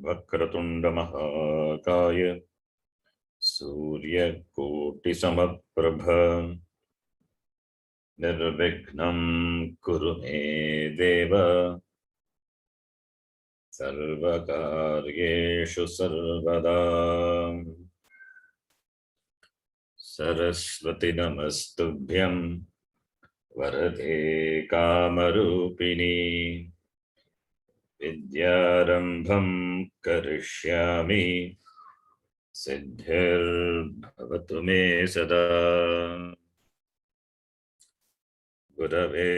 वक्रतुंड महाकाय सूर्यकोटिसमप्रभ निर्विघ्नं कुरु मे देव सर्वकार्येषु सर्वदा। सरस्वती नमस्तुभ्यं वरदे कामरूपिणी विद्यारंभं करिष्यामि सिद्धिर्भवतु मे सदा। गुरवे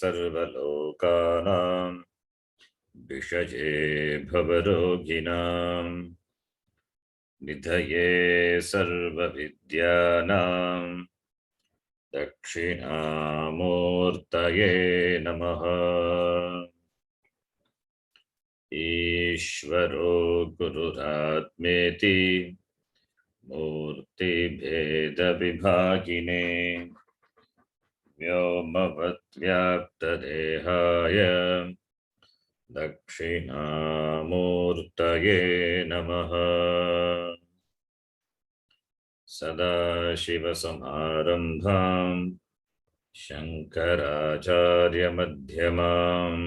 सर्वलोकानां विषये भवरोगिणां निधये सर्वविद्यानां दक्षिणामूर्तये नमः। ईश्वरो गुरुरात्मेति मूर्तिभेदविभागिने व्योमवद्व्याप्तदेहाय दक्षिणामूर्तये नमः। सदाशिवसमारम्भां शङ्कराचार्यमध्यमाम्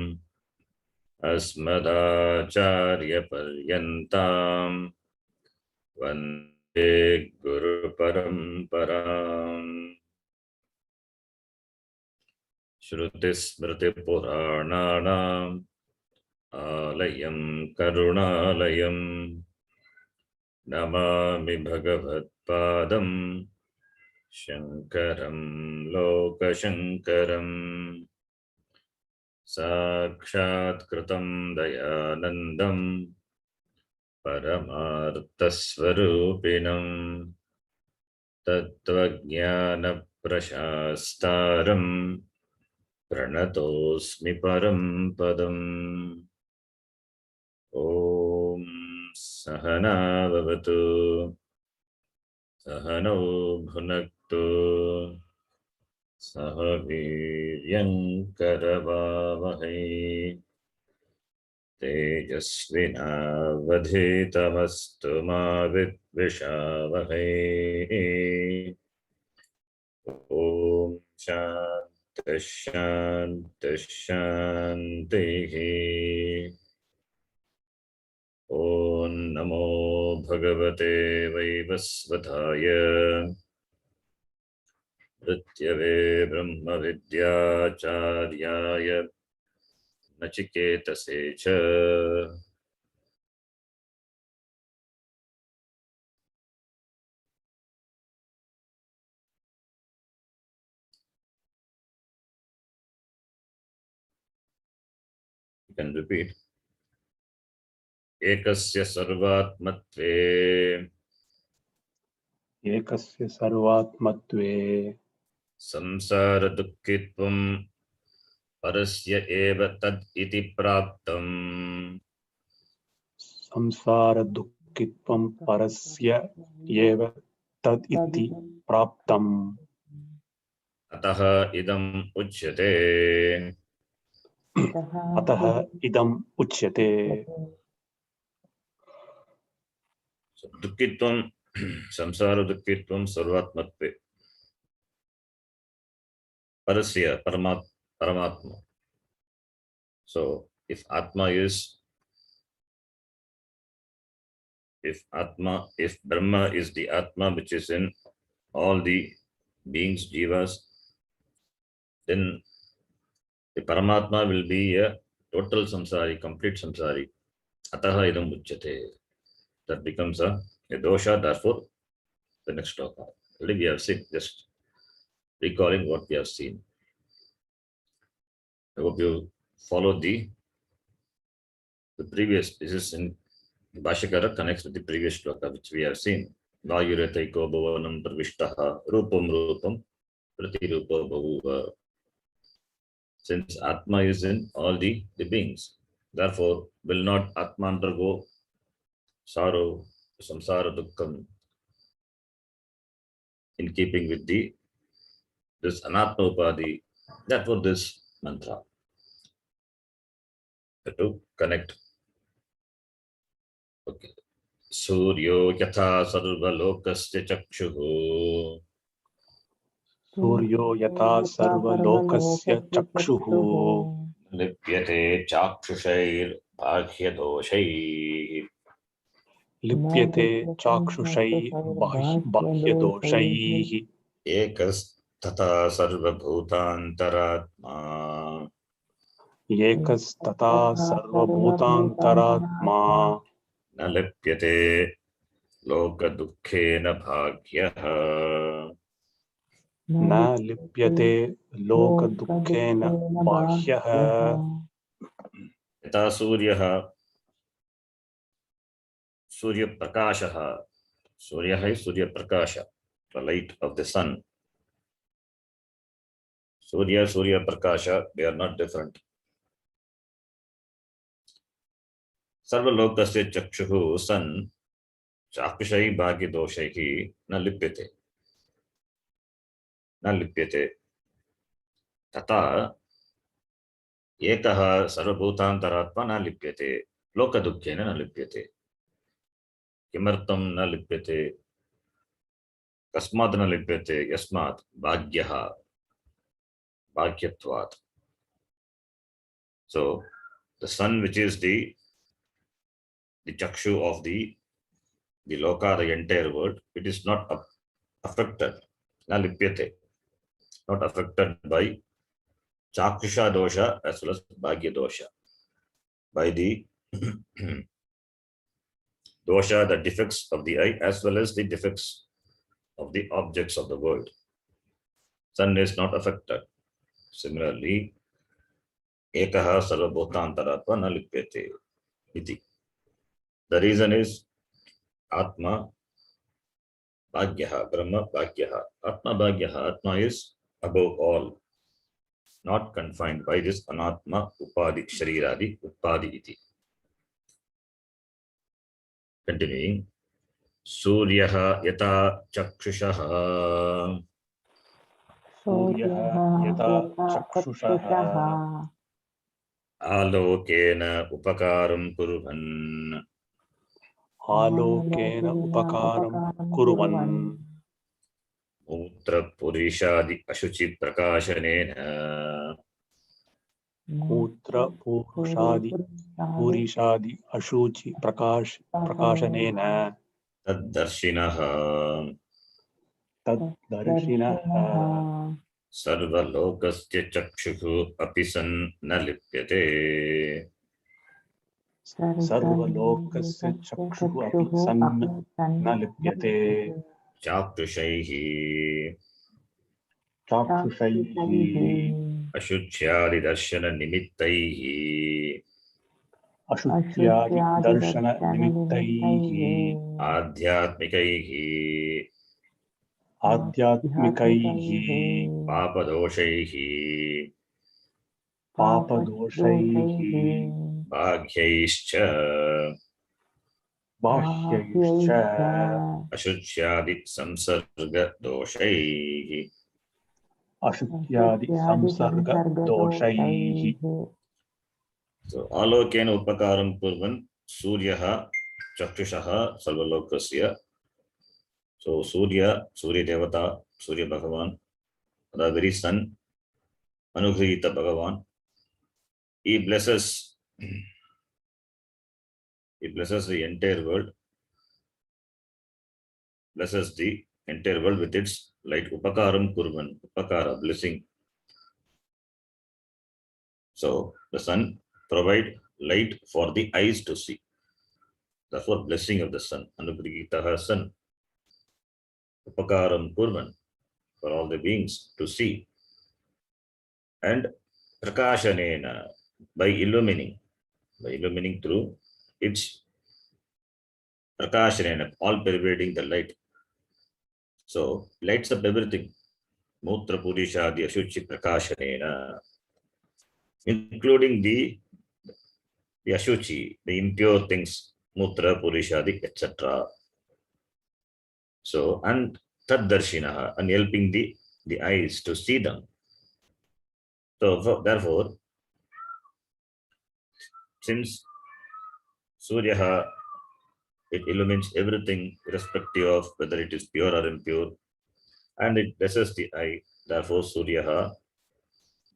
अस्मदाचार्यपर्यन्तां वन्दे गुरुपरम्पराम्। श्रुतिस्मृतिपुराणानाम् आलयं करुणालयं नमामि भगवत्पादं शङ्करं लोकशङ्करम्। साक्षात्कृतं दयानन्दं परमार्थस्वरूपिणं तत्त्वज्ञानप्रशास्तारं प्रणतोऽस्मि परं पदम्। ॐ सहना भवतु सहनौ भुनक्तु सह वीर्यं करवावहै तेजस्विनावधीतमस्तु मा विद्विषावहै। ॐ शान्तिः शान्तिः शान्तिः। ॐ नमो भगवते वैवस्वताय मृत्यवे ब्रह्मविद्याचार्याय नचिकेतसे च। You can repeat. एकस्य सर्वात्मत्वे एकस्य सर्वात्मत्वे संसार दुःखित्वं परस्य एव तद् इति प्राप्तम्। संसार दुःखित्वं परस्य एव तद् इति प्राप्तम्। अतः इदम् उच्यते अतः इदम् उच्यते। दुःखित्वं संसार दुःखित्वं सर्वात्मत्वे परस्य paramatma. So if Brahma is the Atma which is in all the beings, jivas, then the Paramatma will be a total samsari, complete samsari. Ataha idam uchyate. That becomes a dosha, therefore the next shloka. Already we have seen, just recalling what we have seen. I hope you followed the previous. This is in Bhashakara connects with the previous shloka which we have seen. Vayuretaiko bhavanam pravishtaha rupam rupam pratirupa bhavuva. Since Atma is in all the beings, therefore will not Atma undergo sorrow, samsara dukkham, in keeping with this anatma upadhi. Therefore this mantra to connect Okay. Suryo yatha sarvalokasya chakshuhu. सूर्यो यथा सर्वलोकस्य चक्षुः लिप्यते चाक्षुषैर्बाह्यदोषैः. लिप्यते चाक्षुषैः बाह्यदोषैः एकस्तथा सर्वभूतान्तरात्मा. एकस्तथा सर्वभूतान्तरात्मा न लिप्यते लोकदुःखेन भाग्यः. न लिप्यते लोकदुःखेन बाह्यः यथा सूर्यः सूर्यप्रकाशः. सूर्यः is Suryaprakash, the light of the sun. Surya prakasha, they are not different. Sarvalokasya chakshuhu, sun, chakushai bhagya doshaihi na lipyate. Na lipyate. Tata ekaha sarvabhutantaratma na lipyate. Lokadukkhena na lipyate. Kimartam na lipyate. Kasmat na lipyate. Yasmat bhagyaha. Bhagyatvat. So, the sun, which is the chakshu of the loka, the entire world, it is not affected. Na lipyate. Not affected by chakusha dosha as well as bhagya dosha. By the dosha, the defects of the eye, as well as the defects of the objects of the world. Sun is not affected. Similarly, ekaha sarvabhutantaratva na lipyate iti. The reason is atma bhagyaha, brahma bhagyaha. Atma bhagyaha, atma is above all, not confined by this anatma upadi shariradi upadi iti. Continuing, Suryaha yata chakshushaha. सूर्यः यथा चक्षुषः Alokena upakaram kurvan. आलोकेन उपकारं कुर्वन् Mutra purishadi ashuchi prakashanena. मूत्रपुरुषादि अशुचि प्रकाशनेन Taddarshinaha. तद्दर्शिनः Sarvalokasya chakshuhu apisan na lipyate. सर्वलोकस्य चक्षुः अपि सन् न लिप्यते Chakushaihi. चाक्षुषैः Ashuchyadi darshana nimittaihi. अशुच्यादि दर्शननिमित्तैः Adhyatmikaihi. आध्यात्मिकैः Papadoshaihi. पापदोषैः Bhagyaischa. बाह्यैश्च Ashuchyadi samsarga doshaihi. अशुच्यादि संसर्गदोषैः So, alokena upakaram kurvan suryaha chakshushaha sarvalokasya. So, Surya Devata, Surya Bhagavan, the very sun, Anugrahita Bhagavan, he blesses the entire world, blesses the entire world with its light. Upakaram kurvan, upakara, blessing. So, the sun provide light for the eyes to see. That's what blessing of the sun. Anugrahitaha sun. Upakaram kurvan, for all the beings to see. And prakashanena, by illumining through its prakashanena, all pervading the light. So lights up everything. Mutra purishadi ashuchi prakashanena, including the ashuchi, the impure things, mutra purishadi, etc. So, and taddarshinaha, and helping the eyes to see them. So therefore, since Suryaha it illumines everything irrespective of whether it is pure or impure, and it blesses the eye. Therefore, Suryaha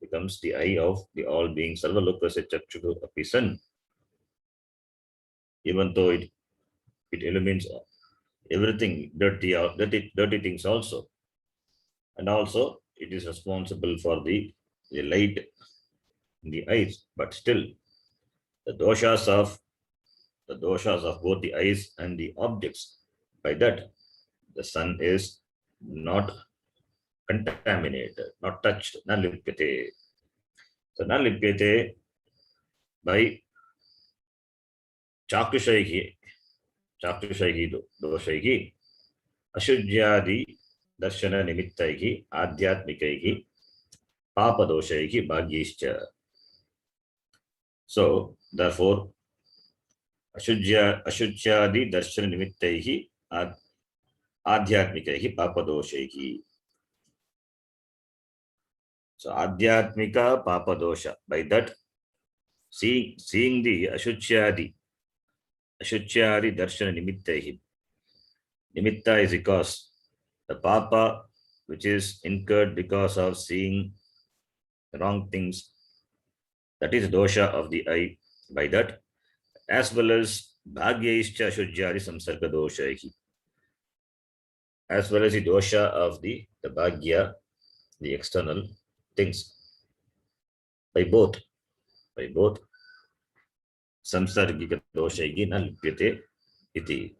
becomes the eye of the all beings. Sarva lokasya chakshuhu api san. Even though it illumines everything, dirty things also. And also, it is responsible for the light in the eyes. But still, the doshas of both the eyes and the objects. By that, the sun is not contaminated, not touched, na lipyate. So, na lipyate by chakushaihi doshaihi, ashudyadi darshana nimittaihi, adhyatmikaihi, papa doshaihi, bhagyishcha. So, therefore, ashudyadi darshana nimittaihi, adhyatmikaihi, papa doshaihi. So, adhyatmika papa dosha. By that, seeing the ashuchyadi darshana nimittaihi. Nimitta is because the papa which is incurred because of seeing wrong things, that is dosha of the eye. By that, as well as bhagyaischa ashuchyadi samsarga doshaihi, as well as the dosha of the bhagya, the external things. By both samsargika doshaihi na lipyate iti.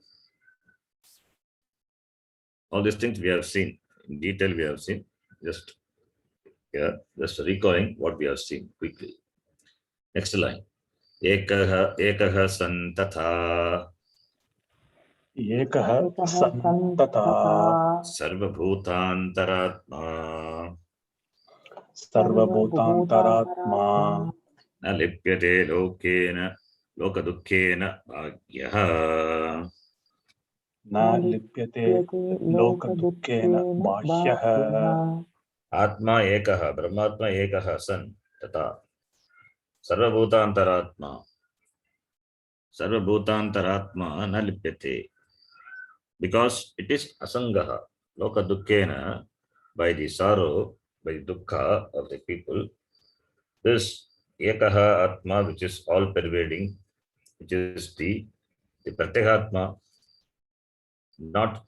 All these things we have seen in detail. We have seen just recalling what we have seen quickly. Next line. Ekaha san tatha Ekah santata sarvabhutantaratma sarvabhutantaratma na lipyate lokadukkena bhagyah. na lipyate lokadukkena bhashyah. Atma ekaha, Brahmatma ekaha san tata sarvabhutantaratma na lipyate, because it is asangaha, lokadukkena, by the sorrow, by the dukkha of the people. This ekaha atma, which is all pervading, which is the pratyahatma, not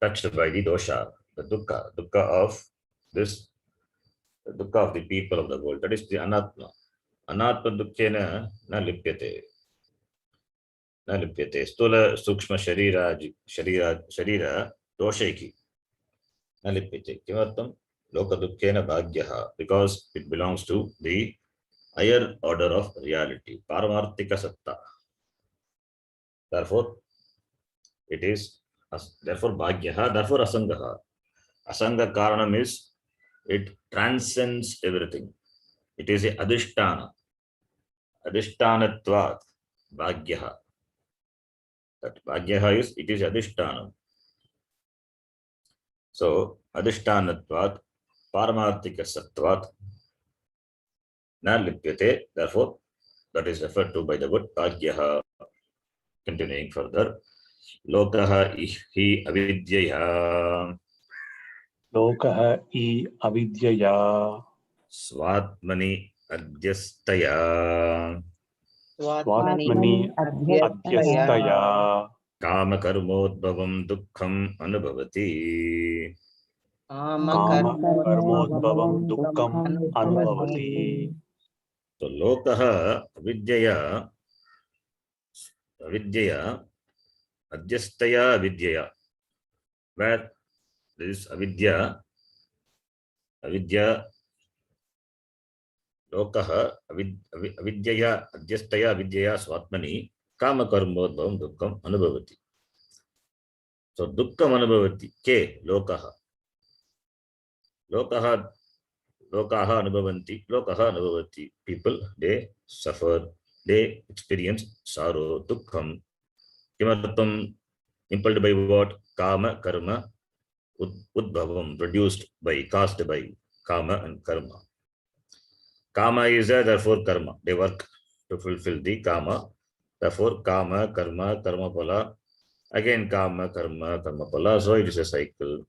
touched by the dosha, the dukkha of this, the dukkha of the people of the world. That is the anatma. Anatma dukkena na lipyate. Stula sukshma sharira dosheki na lipyate. Kimartam lokadukkena bhagyah, because it belongs to the higher order of reality, paramartika satta. Therefore, it is therefore bhagyah, therefore asangaha. Asanga karanam is it transcends everything. It is a adhishtana. Adhishtanatvat bhagyah. That bhagyah is, it is adhishtanam. So adhishtanatvat paramartika sattvat na lipyate. Therefore, that is referred to by the word bhagyah. Continuing further, lokaha hi avidyaya Lokah I avidyaya swatmani adhyastaya svatmani adhyastaya kama karmodbhavam dukkham anubhavati. kama karmodbhavam dukkam anubhavati. So lokaha avidyaya adhyastaya avidyaya, where there is avidya lokaha avidyaya adhyastaya avidyaya swatmani kama karmodbhavam dukkam anubhavati. So dukkam anubhavati ke lokaha anubhavanti. People, they suffer, they experience sorrow, dukkham. Kimartam, impelled by what? Kama, karma, udbhavam, caused by kama and karma. Kama is therefore karma. They work to fulfill the kama. Therefore, kama, karma phala, Again, karma, karma, karma phala. So it is a cycle.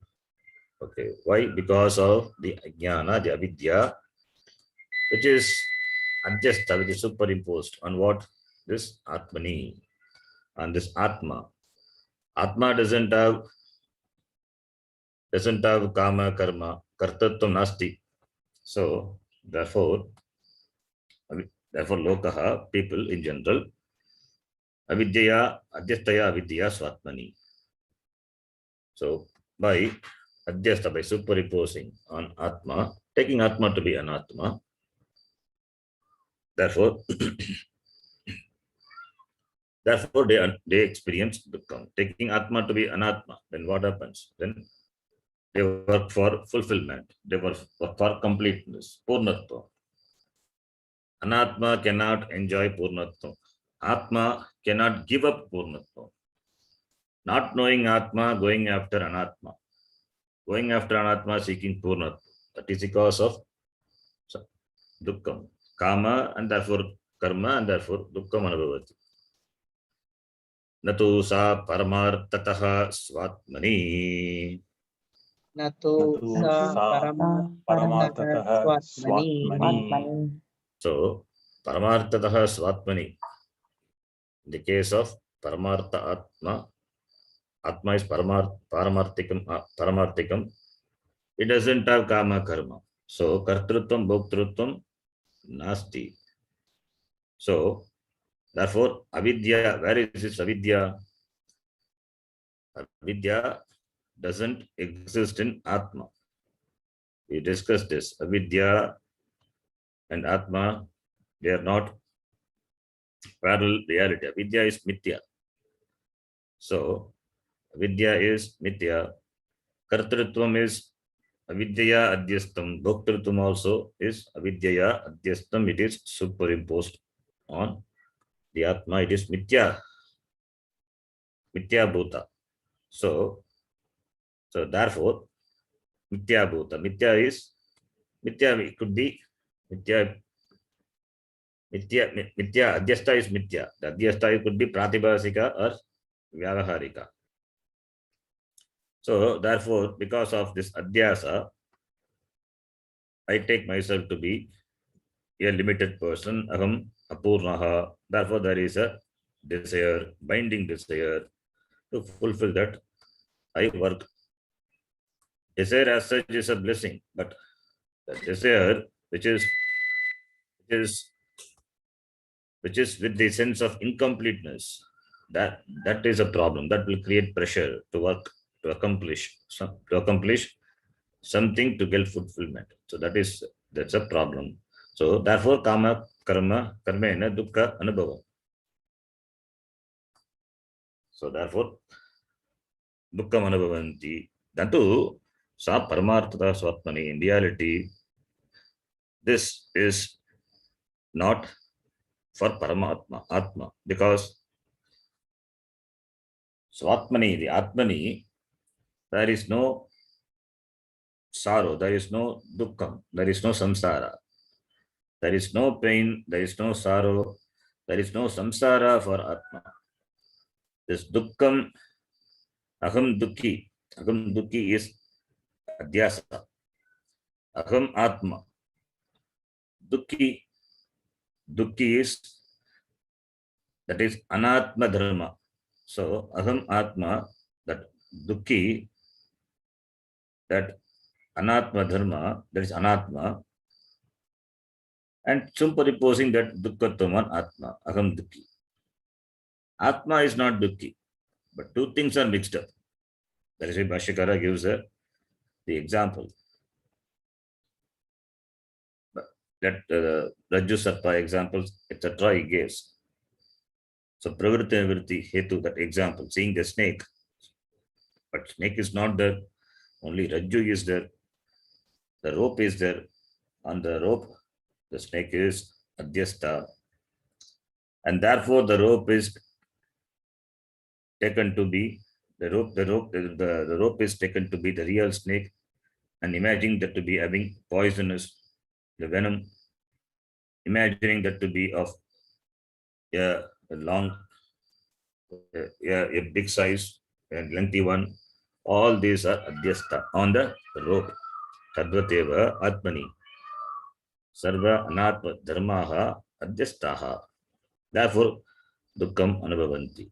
Okay. Why? Because of the ajnana, the avidya, which is adjust, which is superimposed on what? This Atmani, on this Atma. Atma doesn't have kama, karma, kartatvam nasti. So therefore lokaha, people in general, avidyaya, adhyastaya avidya swatmani. So by adhyasta, by superimposing on atma, taking atma to be anatma, therefore therefore they experience dukkha. Taking atma to be anatma, then what happens? Then they work for fulfillment, they work for completeness, purnatva. Anatma cannot enjoy purnatva. Atma cannot give up purnatva. Not knowing atma, going after anatma, going after anatma, seeking purnatva, that is the cause of dukkham, kama, and therefore karma, and therefore dukkham anubhavati. Natu sa paramartatah swatmani. Natu Natu sa sa paramartatah paramartatah swatmani. swatmani. So paramartatah swatmani, in the case of paramartha atma, atma is paramarthikam, it doesn't have kama karma. So kartrutvam bhoktrutvam nasti. So therefore avidya, where is this avidya? Avidya doesn't exist in atma. We discussed this. Avidya and atma, they are not parallel reality. Avidya is mithya. So avidya is mithya. Kartrutvam is avidyaya adhyastam. Bhoktrutvam also is avidyaya adhyastam. It is superimposed on the atma. It is mithya bhuta. So therefore mithya bhuta. Mithya is mithya. It could be mithya. Mithya adhyasta is mithya. The adhyasta could be pratibhasika or vyavaharika. So therefore, because of this adhyasa, I take myself to be a limited person. Aham apurnaha. Therefore, there is a desire, binding desire. To fulfill that, I work. Desire as such is a blessing, but the desire which is with the sense of incompleteness, that is a problem. That will create pressure to work, to accomplish something, to get fulfillment. So that's a problem. So therefore karma karmena dukkha anubhava. So therefore dukkham anubhavanti. Dantu sa paramartha swatmani. In reality, this is not for paramatma, atma, because swatmani, the atmani, there is no sorrow, there is no dukkham, there is no samsara, there is no pain, there is no sorrow, there is no samsara for atma. This dukkham, aham dukhi is adhyasa. Aham atma. Dukhi is, that is anatma dharma. So aham atma, that dukhi, that anatma dharma, that is anatma, and superimposing that dukkhatvam on atma, aham dukhi. Atma is not dukhi, but two things are mixed up. That is why Bhashyakara gives the example. That Rajju Sarpa examples, etc. he gives. So pravritti nivritti hetu, that example, seeing the snake, but snake is not there, only Rajju is there, the rope is there. On the rope, the snake is adhyasta, and therefore the rope is taken to be the rope is taken to be the real snake, and imagining that to be having poisonous, the venom, imagining that to be of a long, a big size, and lengthy one, all these are adhyastha, on the rope. Tadvateva atmani. Sarva anatma dharmaha adhyastaha. Therefore, dukkam anubhavanti.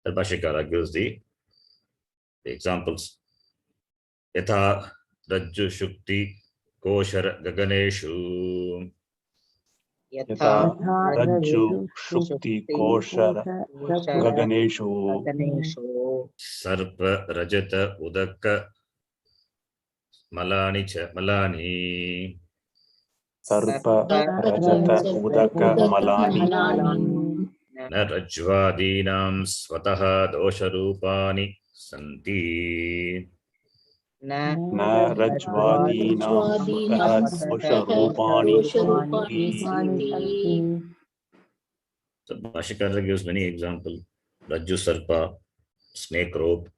The Bhashyakara gives the examples. Yatha rajju shukti koshara gaganeshu. यथा रज्जु शुक्ति kosher गगनेषु Sarpa rajata udaka malani cha malani. सर्प रजत उदक मलानि Na rajvadinam swataha dosharupani santi. न रज्ज्वादीनां स्वतः दोषरूपाणि सन्ति So Bhashyakara gives many examples. Rajju sarpa, snake rope,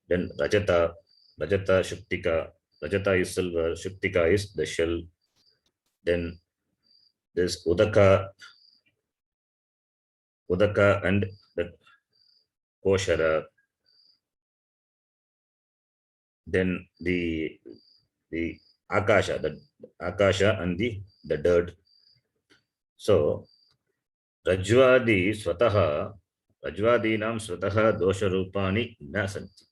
then rajata, shuktika. Rajata is silver, shuktika is the shell. Then this udaka and the koshara. Then the akasha, and the dirt. So Rajvadinam swataha dosharupani na santi.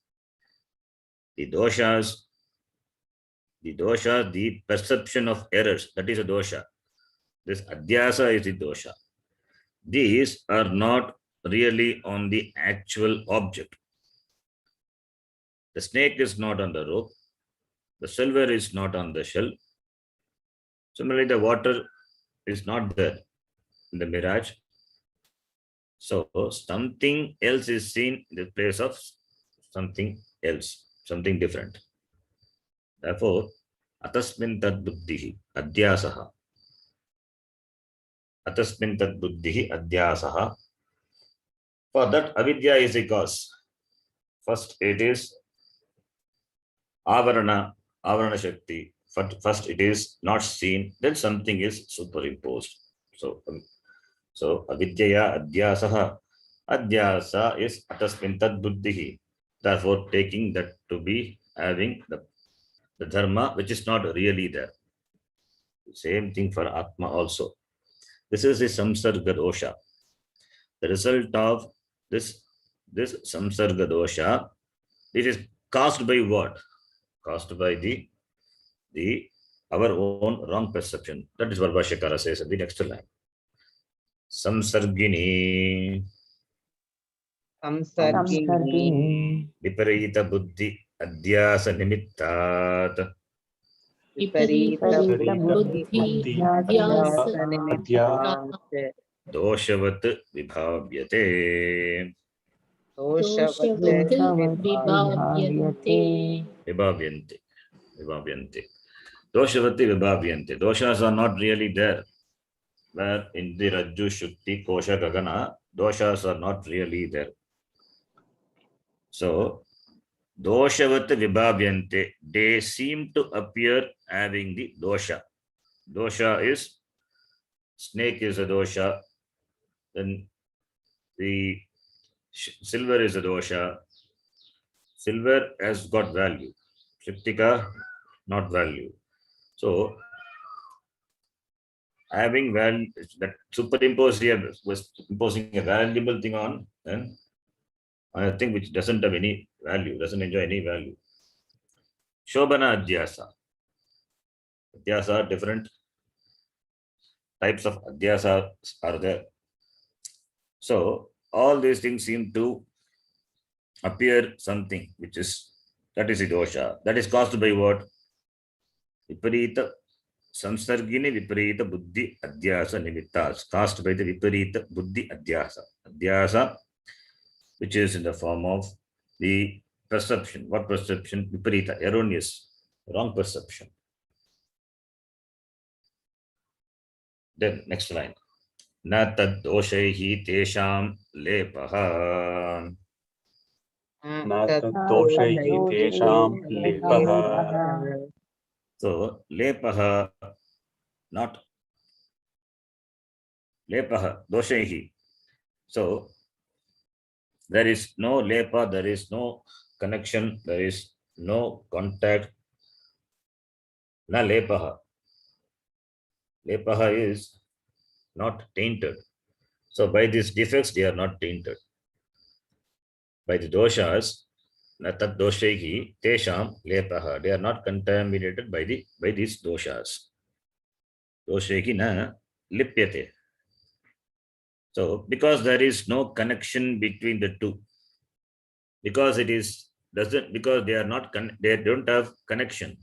The doshas, the perception of errors, that is a dosha. This adhyasa is the dosha. These are not really on the actual object. The snake is not on the rope. The silver is not on the shell. Similarly, the water is not there in the mirage. So something else is seen in the place of something else, something different. Therefore, atasmin tad buddhihi adhyasaha. Atasmin tad buddhihi adhyasaha. For that, avidya is a cause. First, it is avarana shakti. First, it is not seen, then something is superimposed. So avidyaya adhyasaha. Adhyasa is atasmin tad buddhihi. Therefore, taking that to be having the dharma which is not really there. Same thing for Atma also. This is the samsarga dosha. The result of this samsarga dosha, it is caused by what? Caused by our own wrong perception. That is what Bhashyakara says in the next line. Samsargini viparita buddhi adhyasa nimittat doshavat vibhavyate. Vibhavyante. Doshavati vibhavyante. Doshas are not really there. Where in the Rajju, Shukti, Kosha, Gagana, doshas are not really there. So, doshavat vibhavyante, they seem to appear having the dosha. Dosha is, snake is a dosha, then the silver is a dosha. Silver has got value. Shuktika, not value. So, having value, that superimposed here was imposing a valuable thing on, then on a thing which doesn't have any value, doesn't enjoy any value. Shobhana adhyasa. Adhyasa, different types of adhyasa are there. So all these things seem to appear something which is, that is a dosha. That is caused by what? Viparita samsargini viparita buddhi adhyasa nimittas. Caused by the viparita buddhi adhyasa. Adhyasa, which is in the form of the perception. What perception? Viparita, erroneous, wrong perception. Then next line. Na tad doshaihi tesham lepaha. न तद्दोषैः तेषां लेपः So lepaha, not lepaha, doshaihi. So there is no lepa, there is no connection, there is no contact. Na lepaha. Lepaha is not tainted. So by these defects, they are not tainted. By the doshas, na tat doshaihi tesham lepaha. They are not contaminated by these doshas. Doshaihi na lipyate. So because there is no connection between the two, because they are not they don't have connection.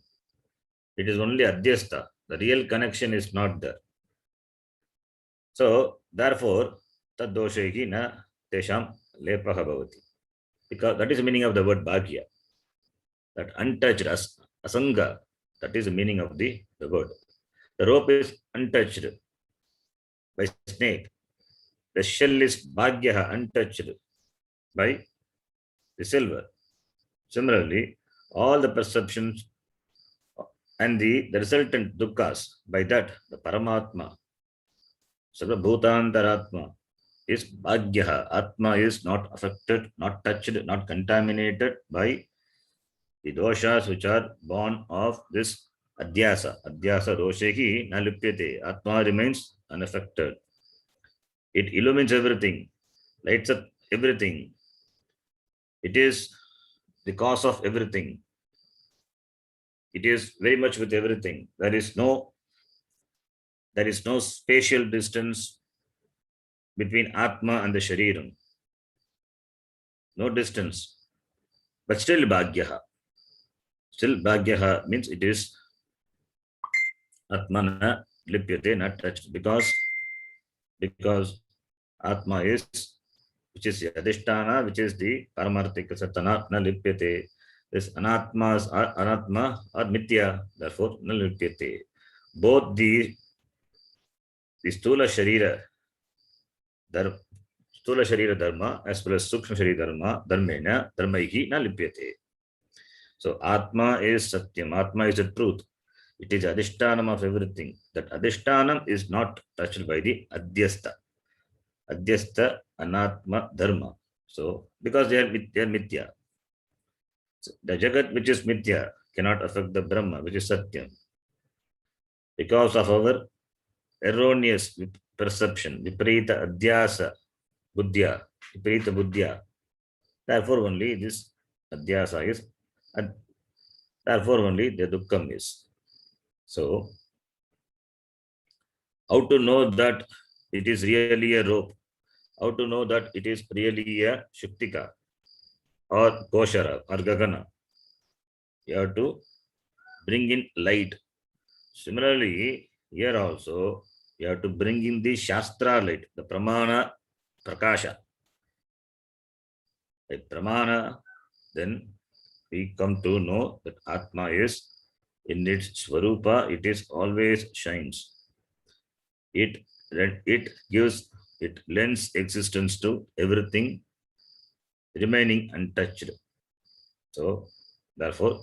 It is only adhyastha. The real connection is not there. So therefore, tad doshaihi na tesham lepaha bhavati. Because that is the meaning of the word bhagya. That untouched asanga, that is the meaning of the word. The rope is untouched by snake. The shell is bhagya, untouched by the silver. Similarly, all the perceptions and the resultant dukkhas, by that the Paramatma, Sarvabhutantaratma, is bhagya. Atma is not affected, not touched, not contaminated by the doshas which are born of this adhyasa. Adhyasa doshehi na lipyate. Atma remains unaffected. It illumines everything, lights up everything. It is the cause of everything. It is very much with everything. There is no spatial distance between Atma and the Shariram. No distance. But still Bhagyaha. Still Bhagyaha means it is Atmana lipyate, not touched. Because Atma is, which is Adhisthana, which is the Paramarthika Satana, na lipyate. This Anatma or Mithya, therefore na lipyate. Both the Sthula Sharira Dharma as well as Sukshma Sharira Dharma, Dharmaihi na lipyate. So Atma is Satyam, Atma is the truth. It is Adhishtanam of everything. That Adhishtanam is not touched by the Adhyastha. Adhyastha Anatma Dharma. So because they are Mithya. So the Jagat which is Mithya cannot affect the Brahma which is Satyam. Because of our erroneous perception, Viparita Adhyasa Buddhya, Viparita Buddhya. Therefore only this Adhyasa is, and therefore only the Dukkham is. So, how to know that it is really a rope? How to know that it is really a Shuktika or Koshara or Gagana? You have to bring in light. Similarly, here also, you have to bring in the Shastra light, the Pramana Prakasha. By Pramana, then we come to know that Atma is in its Swarupa, it is always shines. It lends existence to everything remaining untouched. So, therefore,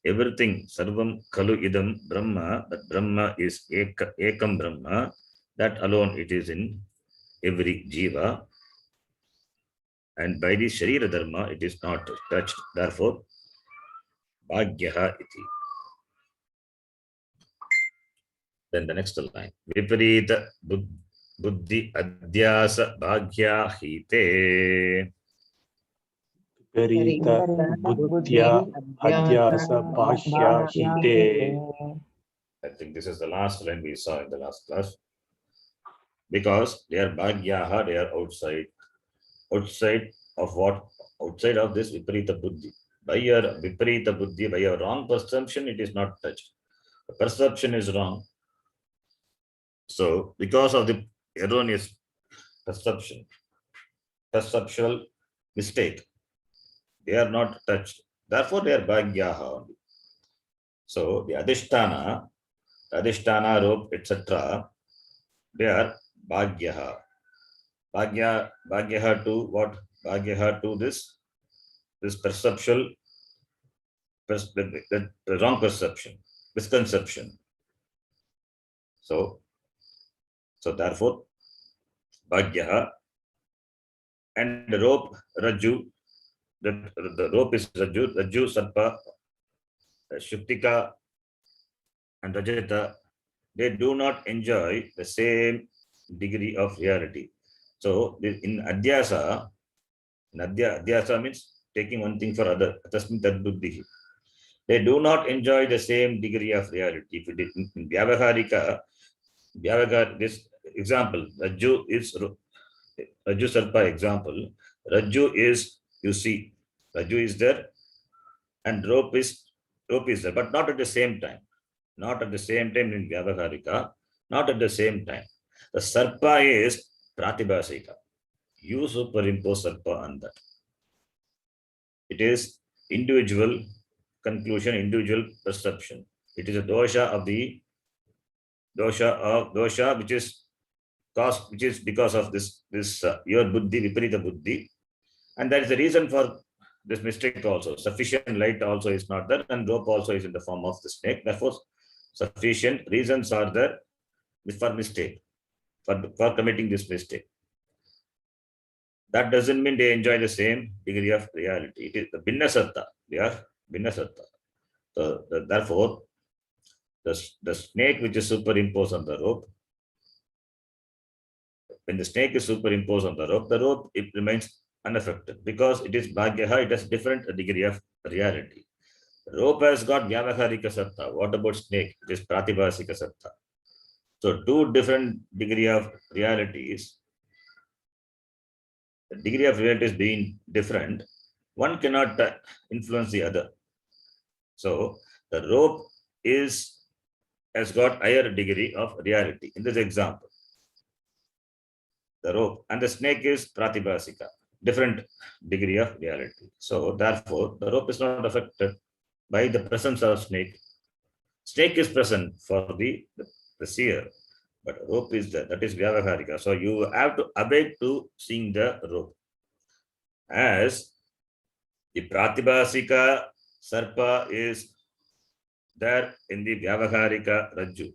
everything, Sarvam Kalu Idam Brahma, that Brahma is Ekam Brahma, that alone it is in every Jiva. And by the Sharira Dharma, it is not touched. Therefore, Bhagyaha iti. Then the next line. Viparita Buddhi Adhyasa Bhagya Hite. Viparita buddhya adhyasa bhashya hite. I think this is the last line we saw in the last class. Because they are Bhagyaha, they are outside. Outside of what? Outside of this Viparita Buddhi. By your Viparita Buddhi, by your wrong perception, it is not touched. The perception is wrong. So, because of the erroneous perceptual mistake, they are not touched. Therefore, they are Bhagyaha only. So, the Adhisthana, rope, etc., they are Bhagyaha. Bhagyaha to what? Bhagyaha to this perceptual, the wrong perception, misconception. So therefore, Bhagyaha, and the rope, Rajju, the rope is Rajju, Sarpa, Shuktika, and Rajata, they do not enjoy the same degree of reality. So in Adhyasa means taking one thing for other. They do not enjoy the same degree of reality. If it is in Vyavaharika, this example, Rajju Sarpa example, Rajju is, you see, Rajju is there and rope is there, but not at the same time. Not at the same time in Vyavaharika, not at the same time. The Sarpa is Pratibhasika. You superimpose Sarpa on that. It is individual conclusion, individual perception. It is a dosha of the dosha which is caused, which is because of this your buddhi, viparita buddhi, and that is the reason for this mistake also. Sufficient light also is not there, and rope also is in the form of the snake. Therefore, sufficient reasons are there for mistake, for committing this mistake. That doesn't mean they enjoy the same degree of reality. It is the Binna Satta. They are Binna Satta. So therefore, the snake which is superimposed on the rope, when the snake is superimposed on the rope, it remains unaffected because it is Bhagyaha, it has different degree of reality. Rope has got Vyavaharika Satta. What about snake? It is Pratibhasika Satta. So two different degree of realities. The degree of reality is being different. One cannot influence the other. So the rope has got higher degree of reality. In this example, the rope and the snake is Pratibhasika, different degree of reality. So therefore, the rope is not affected by the presence of snake. Snake is present for the seer, but rope is there. That is Vyavaharika. So you have to abide to seeing the rope. As the Pratibhasika Sarpa is there in the Vyavaharika Rajju.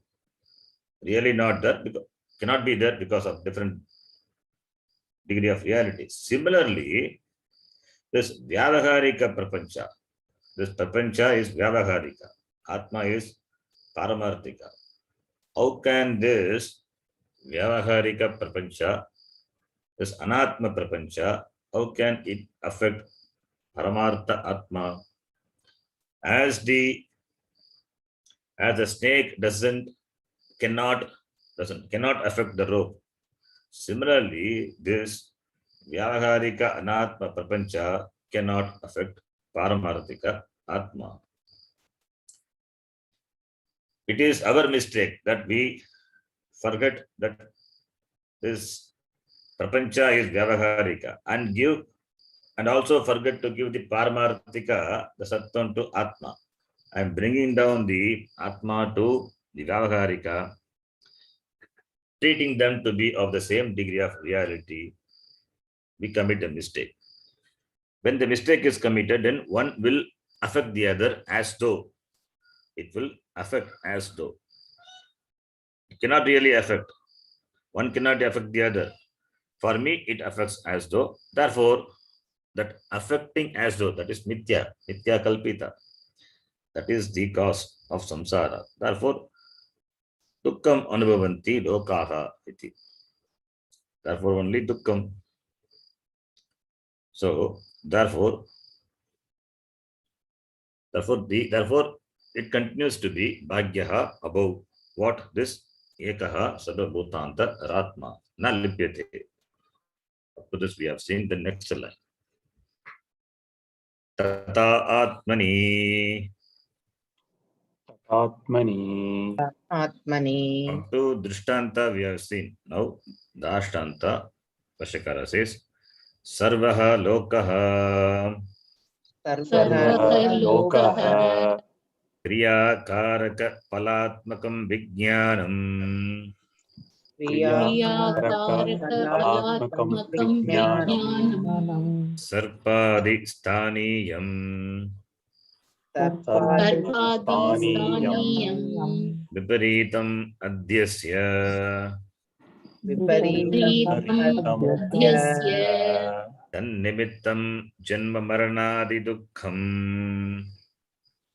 Really not there, because cannot be there because of different degree of reality. Similarly, this Vyavaharika Prapancha, this Prapancha is Vyavaharika, Atma is Paramarthika. How can this Vyavaharika Prapancha, this Anatma Prapancha, how can it affect Paramartha Atma? As the snake cannot affect the rope. Similarly, this Vyavaharika Anatma Prapancha cannot affect Paramarthika Atma. It is our mistake that we forget that this Prapancha is Vyavaharika and also forget to give the Paramarthika, the Sattvam to Atma. I am bringing down the Atma to the Vyavaharika, treating them to be of the same degree of reality. We commit a mistake. When the mistake is committed, then one will affect the other as though. It will affect as though. It cannot really affect. One cannot affect the other. For me, it affects as though. Therefore, that affecting as though, that is mithya kalpita. That is the cause of samsara. Therefore, dukkam anubhavanti lokaha iti. Therefore, only dukkam. So, therefore, it continues to be bhagyaha above what this ekaha sadabhutanta ratma na lipyate. Up to this we have seen the next line. Tata atmani. Atmani. Atmani. Up to Drishtanta we have seen. Now, Dashtanta, Vashakara says, Sarvaha lokaha. Sarvaha Lokaha. Kriya karaka palatmakam vijnanam. Kriyakaraka vijnanam. Sarpadi sthaniyam. Sarpadi Viparitam adyasya. Viparitam adyasya. तन्निमित्तं जन्म मरणादि दुःखम्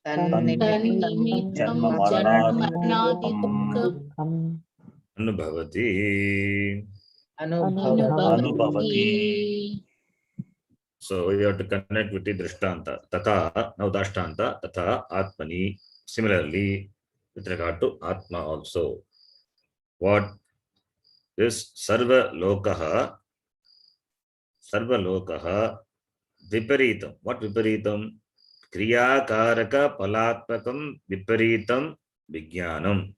तन्निमित्तं जन्म जन्ममरणादिदुःखम् अनुभवति. अनुभवति. So you have to connect with the drishtanta. Tata, now dashtanta, tata atmani. Similarly, with regard to atma also. What is sarva lokaha viparitam. What viparitam? Kriya karaka palatmakam viparitam vijnanam.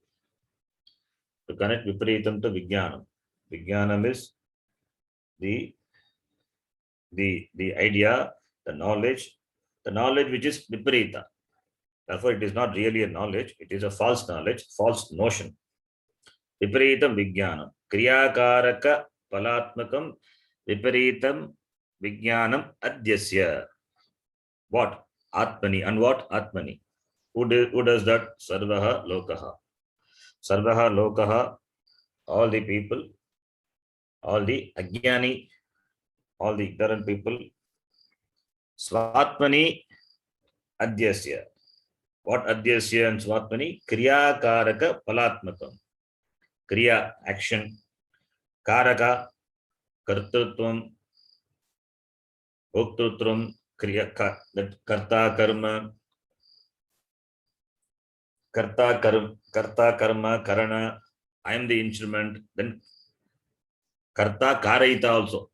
To connect viparitam to vijnanam. Vijnanam is the idea, the knowledge which is viparita. Therefore, it is not really a knowledge, it is a false knowledge, false notion. Viparitam vijnanam. Kriyakaraka palatmakam viparitam vijnanam adyasya. What? Atmani. And what? Atmani. Who does that? Sarvaha lokaha. Sarvaha lokaha, all the people, all the ajnani, all the ignorant people. Swatmani adyasya. What adyasya and swatmani? Kriya karaka palatmakam. Kriya, action. Karaka, kartrutvam, bhoktrutvam, kriya, that karta karma, karana. I am the instrument. Then karta karayita also.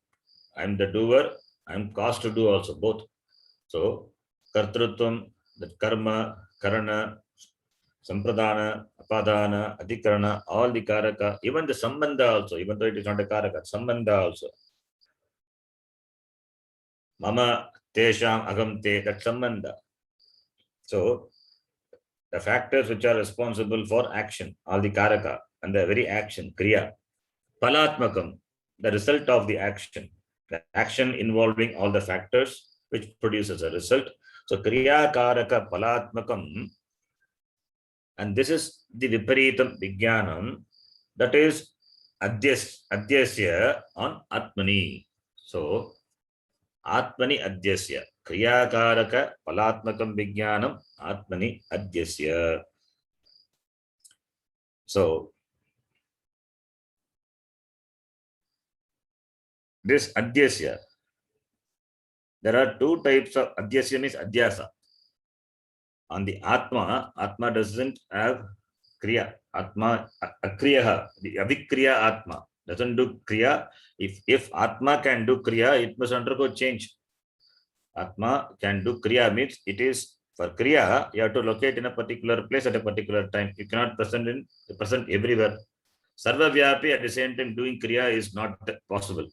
I am the doer. I am caused to do also, both. So kartrutvam, that karma, karana, sampradana, apadana, adhikarana, all the karaka, even the sambandha also, even though it is not a karaka, sambandha also. Mama, tesham, agam te, that sambandha. So the factors which are responsible for action, all the karaka, and the very action, kriya. Palatmakam, the result of the action. The action involving all the factors which produces a result. So kriya karaka palatmakam. And this is the viparitam vijnanam, that is adyasya on atmani. So atmani adyasya. Kriyakaraka palatmakam vijnanam atmani adyasya. So this adyasya, there are two types of adyasya, means adyasa. On the atma doesn't have kriya. Atma akriyaha, the avikriya atma doesn't do kriya. If atma can do kriya, it must undergo change. Atma can do kriya means it is for kriya, you have to locate in a particular place at a particular time. You cannot present everywhere. Sarva vyapi at the same time doing kriya is not possible.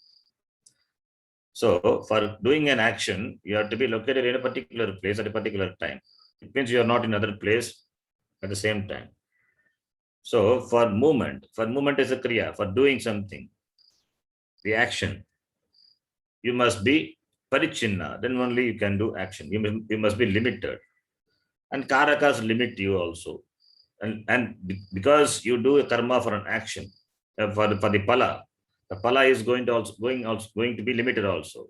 So for doing an action, you have to be located in a particular place at a particular time. It means you are not in another place at the same time. So for movement is a kriya, for doing something, the action, you must be parichinna, then only you can do action. You must be limited. And karakas limit you also. And because you do a karma for an action, for the pala, the pala is going to be limited also.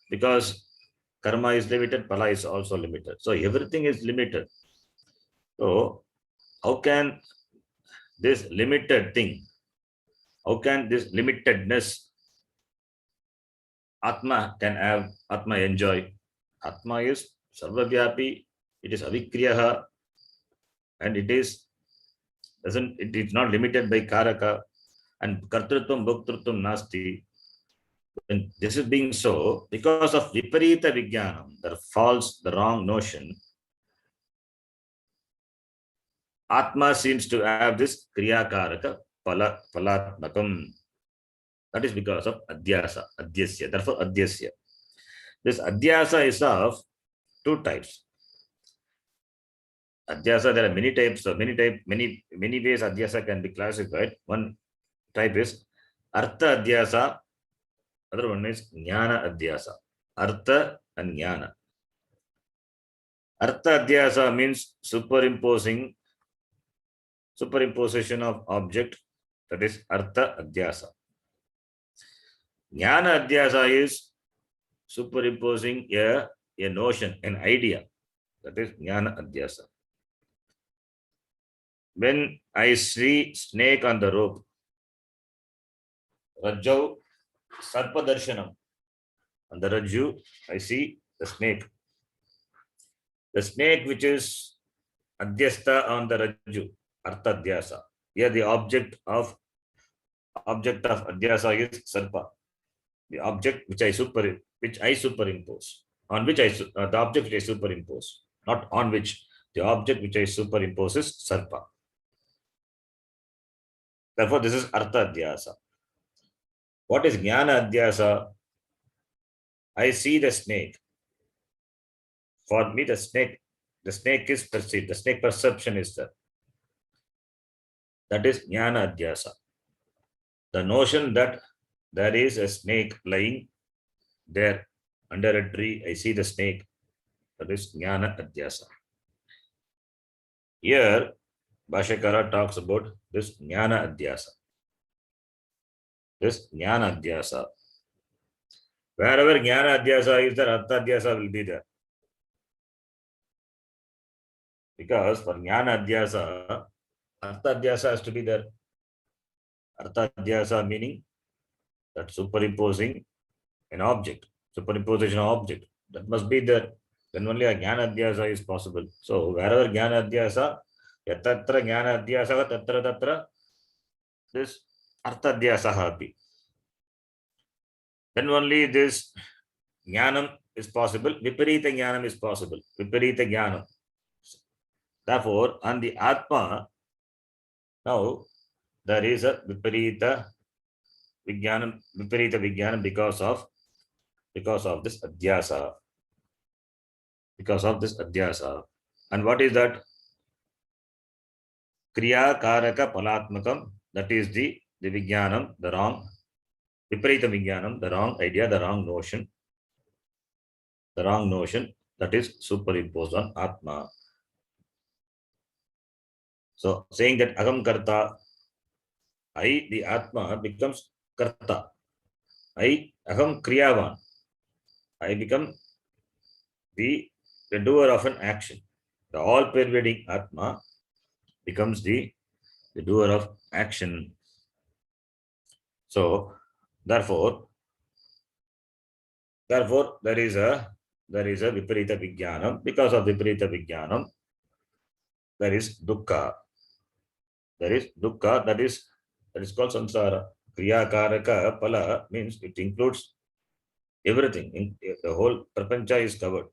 Because karma is limited, pala is also limited. So everything is limited. So how can this limited thing, how can this limitedness atma can have, atma enjoy? Atma is sarvavyapi, it is avikriyaha, and it is not limited by karaka, and kartrutvam bhoktrutvam nasti. And this is being so because of viparita vijnanam, the wrong notion. Atma seems to have this kriya karaka palatmakam. That is because of adyasya. Therefore, adyasya. This adyasa is of two types. Adyasa, there are many types, many ways adyasa can be classified. One type is artha adyasa, other one is jnana adyasa. Artha and jnana. Artha adyasa means superimposition of object, that is artha adyasa. Jnana adyasa is superimposing a notion, an idea. That is jnana adhyasa. When I see snake on the rope, Rajau Sarpa Darshanam. On the Rajju, I see the snake. The snake which is Adhyasta on the Rajju, Artha Adhyasa. Here the object of Adhyasa is Sarpa. The object which I superimpose. On which the object which I superimpose. Not on which. The object which I superimpose is Sarpa. Therefore, this is Artha Adhyasa. What is Jnana Adhyasa? I see the snake. For me, the snake is perceived. The snake perception is there. That is Jnana Adhyasa. The notion that there is a snake lying there under a tree. I see the snake. That is Jnana Adhyasa. Here, Bhashyakara talks about this Jnana Adhyasa. This Jnana Adhyasa. Wherever Jnana Adhyasa is there, Artha Adhyasa will be there. Because for Jnana Adhyasa, Artha Adhyasa has to be there. Artha Adhyasa meaning that superimposing an object, superimposition of object. That must be there. Then only a Jnana Adhyasa is possible. So wherever Jnana Adhyasa, yatatra Jnana Adhyasa, tatra this Artha Adhyasa hapi. Then only this Jnanam is possible. Viparita Jnanam is possible. Viparita Jnanam. Therefore, on the Atma, now there is a Viparita Vijnanam because of this Adhyasa. Because of this Adhyasa. And what is that? Kriya Karaka Palatmakam. That is the Vijnanam, the wrong. Viparita Vijnanam, the wrong idea, the wrong notion. The wrong notion that is superimposed on Atma. So saying that Agam Karta, I, the Atma, becomes Karta. I, Agam Kriyavan. I become the doer of an action. The all-pervading Atma becomes the doer of action. So, therefore, there is a Viparita Vijnanam. Because of Viparita Vijnanam, there is Dukkha. There is Dukkha, that is called Samsara. Kriya Karaka Pala means it includes everything. The whole Prapancha is covered.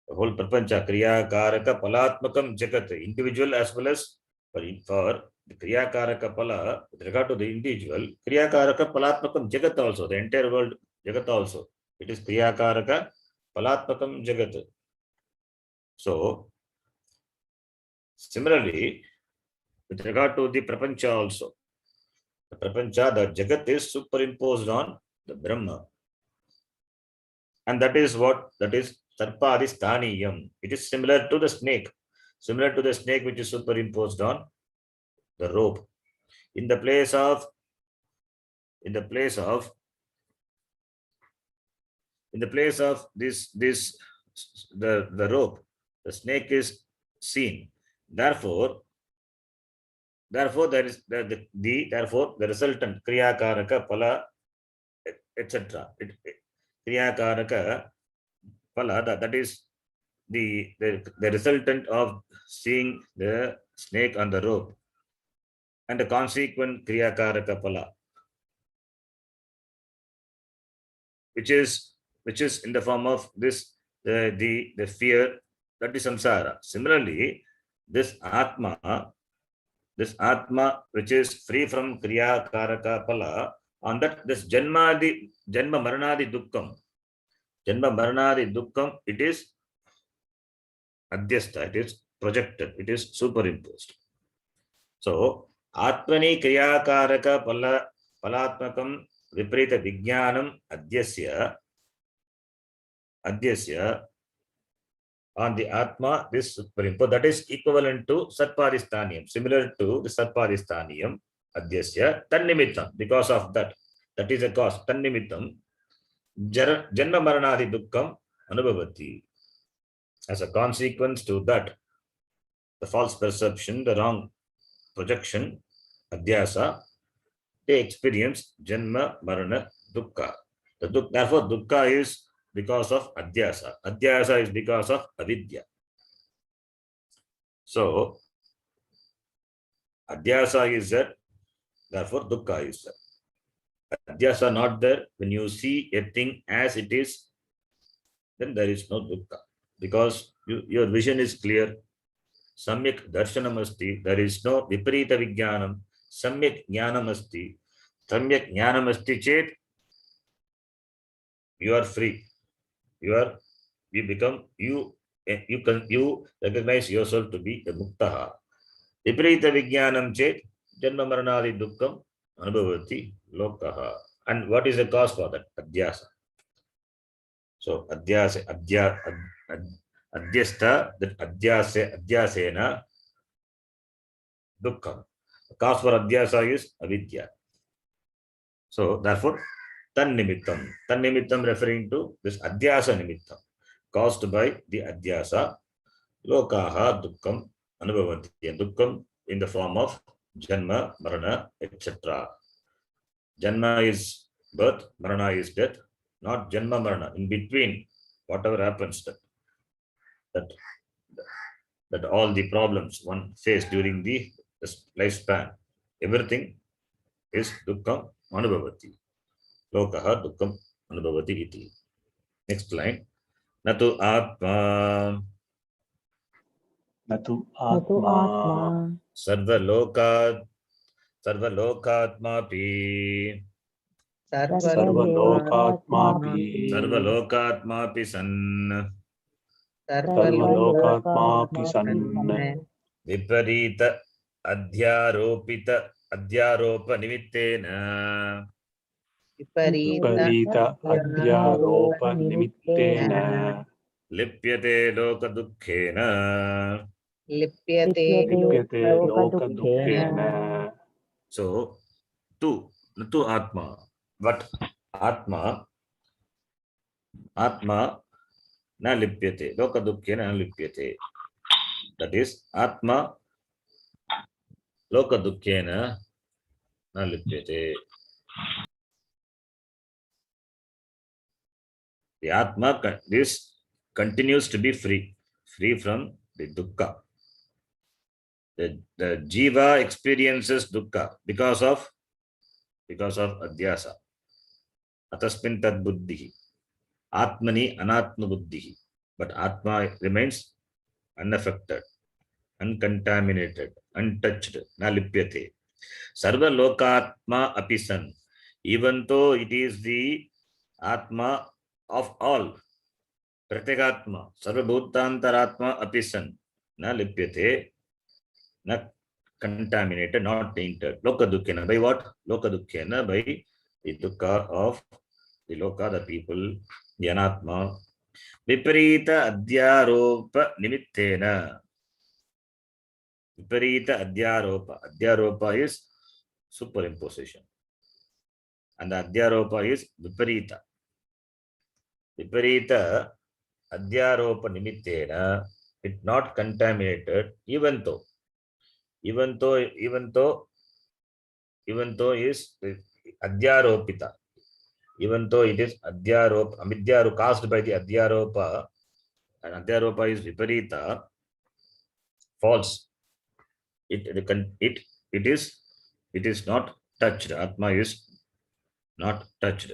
The whole Prapancha, Kriya Karaka Palatmakam Jagat, individual as well as for the Kriya Karaka Pala, with regard to the individual, Kriya Karaka Palatmakam Jagat also, the entire world Jagat also. It is Kriya Karaka Palatmakam Jagat. So, similarly, with regard to the Prapancha also, the Prapancha, the Jagat is superimposed on the Brahma. And that is what? That is Sarpadi Sthaniyam. It is similar to the snake. Similar to the snake which is superimposed on the rope. In the place of this the rope, the snake is seen. Therefore there is the resultant Kriya Karaka Pala, etc. Kriya Karaka Pala, that is the resultant of seeing the snake on the rope, and the consequent Kriya Karaka Pala, which is in the form of this the fear, that is samsara. Similarly, this Atma which is free from Kriya Karaka Pala, on that this Janma Maranadi Dukkam, it is Adhyasta, it is projected, it is superimposed. So, Atmani Kriya Karaka Palatmakam Viparita Vijnanam Adhyasya on the Atma, this superimposed, that is equivalent to Satpadisthaniyam, similar to the Satpadisthaniyam Adhyasya Tannimittam. Because of that is a cause, Tannimittam. Janma Maranadi Dukkam Anubhavati. As a consequence to that, the false perception, the wrong projection, Adhyasa, they experience Janma Marana Dukkha. Therefore, Dukkha is because of Adhyasa. Adhyasa is because of Avidya. So, Adhyasa is there, therefore Dukkha is there. Adhyasa not there, when you see a thing as it is, then there is no Dukkha. Because your vision is clear. Samyak darshanam asti, there is no viparita vijnanam. Samyak jnanam asti. Samyak jnanam asti chet, you are free. You recognize yourself to be a muktaha. Viparita vijnanam chet, janma maranadi dukkam anubhavati lokaha. And what is the cause for that? Adhyasa. So adhyasa, adhyasta, that adhyasena dukkam. The cause for adhyasa is avidya. So therefore, tan nimittam referring to this adhyasa nimittam, caused by the adhyasa, lokaha dukkam anubhavanti, dukkam in the form of janma, marana, etc. Janma is birth, marana is death, not janma marana. In between, whatever happens, that all the problems one faced during the lifespan, everything is dukkam anubhavati. Lokaha dukkam anubhavati iti. Next line. Natu atma Natu atma sarvalokatmapi sarvalokatmapi san sarvalokatmapi san viparita adhyaropa nimittena viparita adhyaropa nimittena lipyate loka dukkhena. lipyate loka dukkhena. So, natu atma. But atma na lipyate. Loka dukkhena na lipyate. That is, atma loka dukkhena na lipyate. The atma, this continues to be free from the dukkha. The jiva experiences dukkha because of adhyasa. Atasmin tad buddhi. Atmani anatma buddhi. But atma remains unaffected, uncontaminated, untouched. Na lipyate. Sarva lokatma apisan. Even though it is the atma of all. Pratyekatma. Sarva bhutantaratma apisan. Na lipyate. Not contaminated, not tainted. Loka dukkhena. By what? Loka dukkhena, by the dukkha of the loka, the people, the anatma. Viparita adhyaropa nimittena. Viparita adhyaropa. Adhyaropa is superimposition. And the adhyaropa is viparita. Viparita adhyaropa nimittena. It not contaminated, even though is adhyaropita, even though it is adhyaropa, amidhyaropa caused by the adhyaropa, and adhyaropa is viparita, false. It is not touched. Atma is not touched.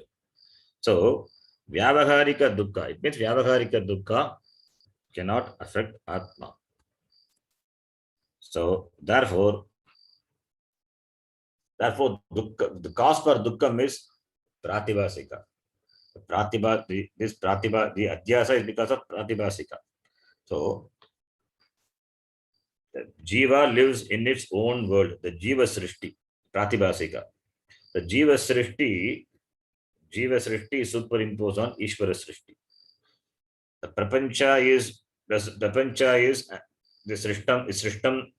So vyavaharika dukkha, it means vyavaharika dukkha cannot affect atma. So therefore dukkha, the cause for dukkha is pratibhasika. The adhyasa is because of pratibhasika. So the jiva lives in its own world, the jiva srishti, pratibhasika. The jiva srishti is superimposed on Ishvara srishti. The prapancha is the srishtam,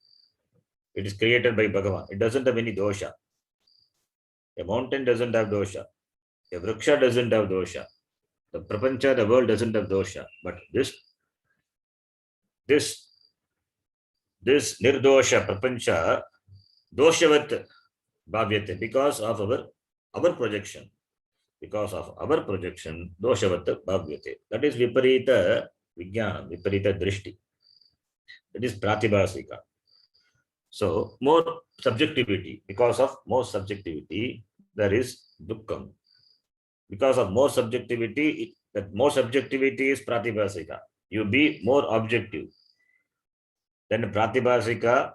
it is created by Bhagavan. It doesn't have any dosha. A mountain doesn't have dosha. A vriksha doesn't have dosha. The prapancha, the world doesn't have dosha, but this nirdosha prapancha doshavat bhavyate because of our projection. Because of our projection, doshavat bhavyate. That is viparita vijnana, viparita drishti. That is pratibhasika. So more subjectivity. Because of more subjectivity, there is dukkham. Because of more subjectivity, that more subjectivity is pratibhasika. You be more objective. Then pratibhasika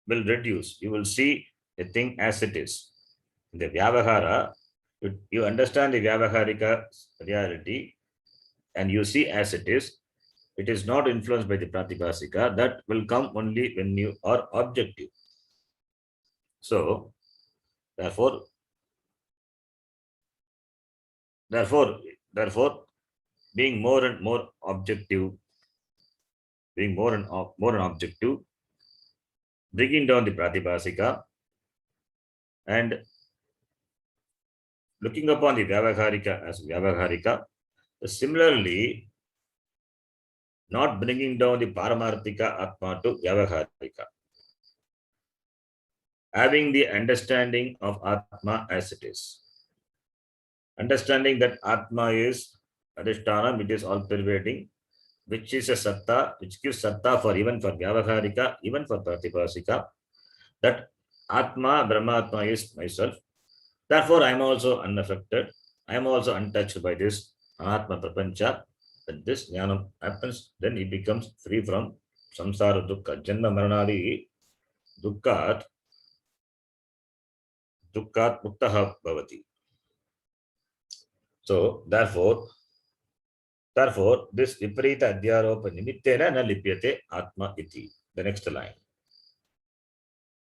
will reduce. You will see a thing as it is. In the vyavahara, you understand the vyavaharika reality and you see as it is. It is not influenced by the pratibhasika. That will come only when you are objective. So, therefore, being more and more objective, bringing down the pratibhasika and looking upon the vyavaharika as vyavaharika, similarly, not bringing down the paramarthika atma to vyavaharika. Having the understanding of atma as it is. Understanding that atma is adhisthana, it is all pervading, which is a satta, which gives satta for even for vyavaharika, even for pratibhasika, that atma, brahmatma is myself. Therefore, I am also unaffected. I am also untouched by this anatma prapancha. When this jnanam happens, then he becomes free from samsara dukkha. Janma maranadi dukkhat muktaha bhavati. So, therefore, this viparita adhyaropa nimittena na lipyate atma iti. The next line.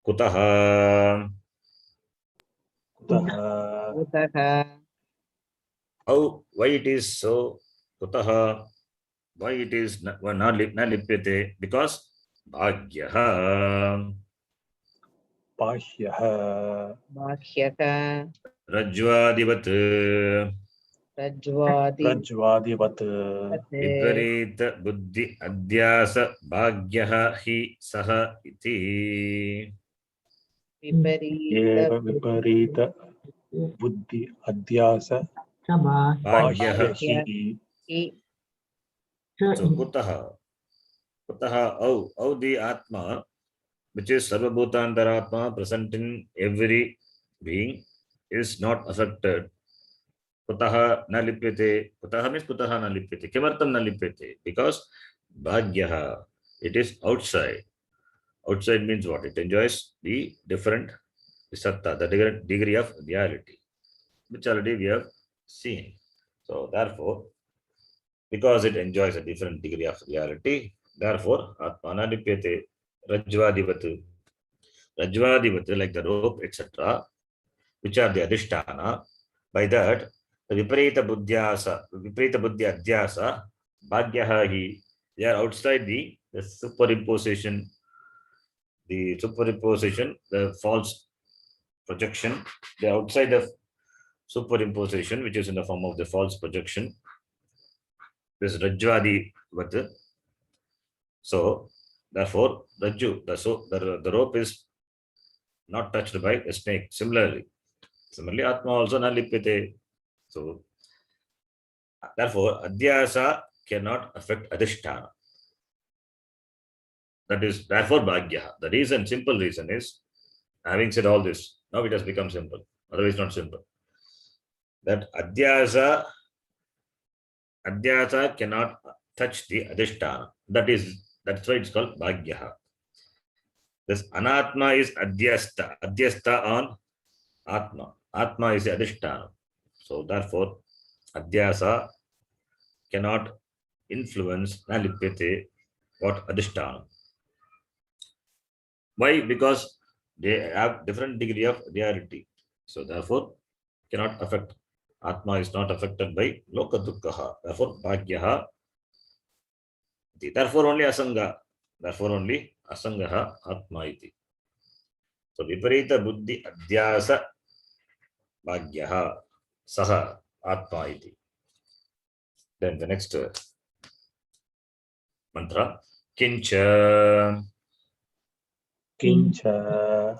Kutaha. How, why it is so? Kutaha, why it is not lipyate? Because bhagyaha. Bhashyaha. Rajvadivat. Rajvadivat. Viparita buddhi adhyasa bhagyaha hi saha iti. Eva viparita buddhi adhyasa bhashyahi. So kutaha, how the atma, which is sarvabhutantaratma present in every being, is not affected. Kutaha na lipyate. Kutaha means kutaha na lipyate. Kimartam na lipyate? Because bhagyaha, it is outside. Outside means what? It enjoys the different satta, the degree of reality, which already we have seen. So therefore, because it enjoys a different degree of reality, therefore, atmana lipyate. Rajvadivat, like the rope, etc., which are the adhisthana. By that, the viparita buddhi adhyasa, bhagyaha hi, they are outside the superimposition, the false projection. They are outside the superimposition, which is in the form of the false projection. This Rajvadivat. So, therefore, Rajju, the rope is not touched by a snake. Similarly, Atma also na lipyate. So, therefore, adhyasa cannot affect adhisthana. That is, therefore, bhagya. The reason, simple reason is, having said all this, now it has become simple. Otherwise, not simple. That adhyasa cannot touch the adhisthana. That's why it's called bhagya. This anatma is adhyasta on atma. Atma is adhisthana. So therefore, adhyasa cannot influence na lipyate what adhisthana. Why? Because they have different degree of reality. So therefore, cannot affect. Atma is not affected by loka dukkha. Therefore, bhagyaha. Therefore, only asanga. Atma iti. So, viparita buddhi adhyasa bhagyaha saha atma iti. Then the next mantra, Kincha. Kincha.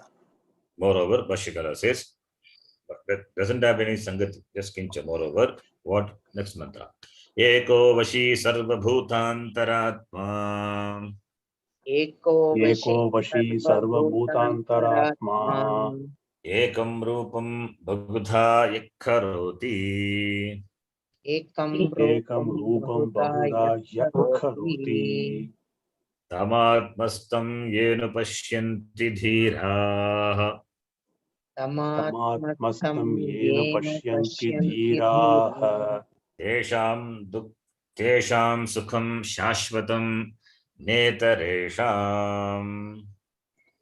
Moreover, Bhashyakara says, but that doesn't have any sangati, just Kincha. Moreover, what next mantra? Eko Vashi Sarva Bhutantaratma. Eko Eko Vashi Sarva Bhutantaratma. Ekam Rupam Bhagudha Yakkaroti. Ekam Ekam Rupam Rupam Bahuda Yakkaroti. Yakkaroti. Tamatmastam Yenu Pashyanti Dhiraha. Tamatmastam Yena Yena Pashyanti Pashyanti Dhiraha. Tesham Sukham Shashvatam Netaresham.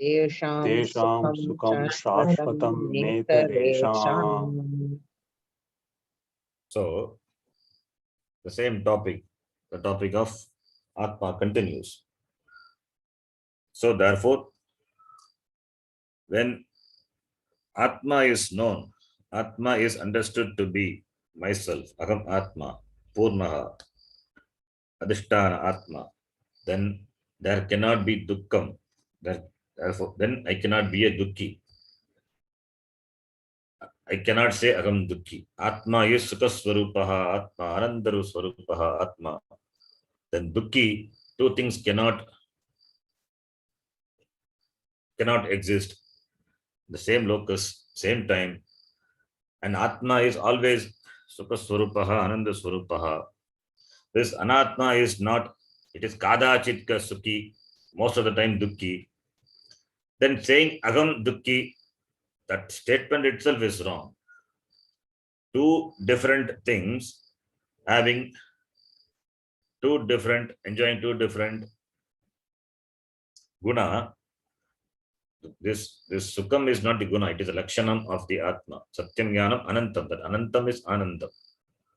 Tesham Tesham Sukham Sukham Shashvatam Shashvatam Netaresham. Netaresham. So, the same topic, the topic of Atma continues. So, therefore, when Atma is known, Atma is understood to be myself, Aham Atma, Purnaha, Adhisthana Atma, then there cannot be Dukkham. Therefore, then I cannot be a Dukhi. I cannot say Aham Dukhi. Atma is Sukha Swarupaha, Atma, Anandaru Swarupaha, Atma. Then Dukhi, two things cannot exist. The same locus, same time. And Atma is always Sukha Swarupaha, Ananda Swarupaha. This Anatma is not, it is Kadachitka Sukhi, most of the time Dukhi. Then saying Aham Dukhi, that statement itself is wrong. Two different things having enjoying two different guna. This Sukham is not the guna, it is a Lakshanam of the Atma. Satyam Jnanam Anantam, that Anantam is Anandam,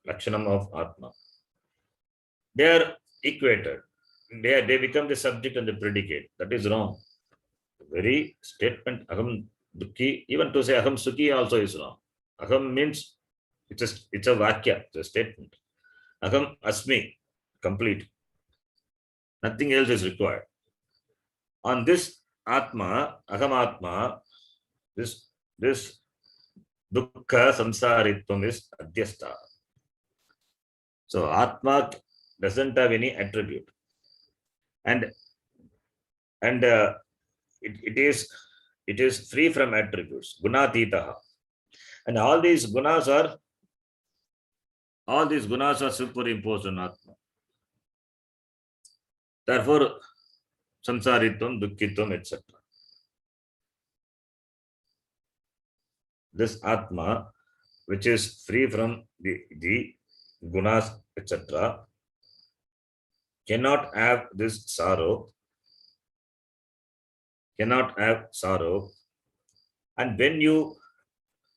Lakshanam of Atma. They are equated. They become the subject and the predicate. That is wrong. The very statement Aham Dukhi, even to say Aham Sukhi also is wrong. Aham means it's a Vakya, it's a statement. Aham Asmi, complete. Nothing else is required. On this Atma, Aham Atma, this Dukkha Samsaritvam is Adhyastha. So Atma doesn't have any attribute. And it is free from attributes, gunatitaha. And all these gunas are superimposed on Atma. Therefore, samsaritvam, dukkitvam, etc. This Atma, which is free from the gunas, etc., cannot have this sorrow, and when you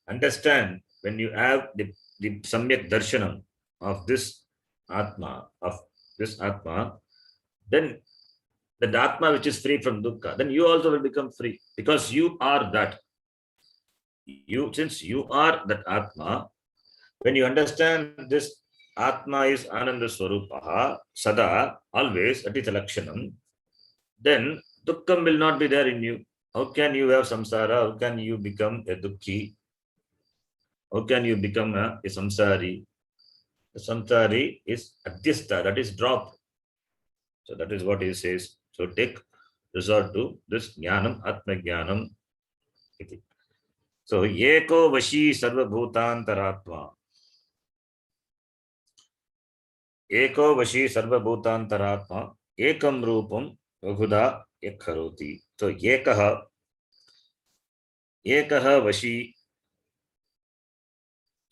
understand, when you have the samyak darshanam of this Atma, then the Atma which is free from dukkha, then you also will become free, because you are that. Since you are that Atma, when you understand this Atma is Ananda Swarupaha, Sada, always, that is a Lakshanam, then Dukkham will not be there in you. How can you have samsara? How can you become a Dukhi? How can you become a samsari? The samsari is Adhyastha, that is dropped. So that is what he says. So take resort to this Jnanam, Atma Jnanam. So Eko Vashi Sarva Bhutantaratma. Eko Vashi Sarva Bhutantaratma. Ekam Rupam Vahuda Yakkaroti. So Ekaha Vashi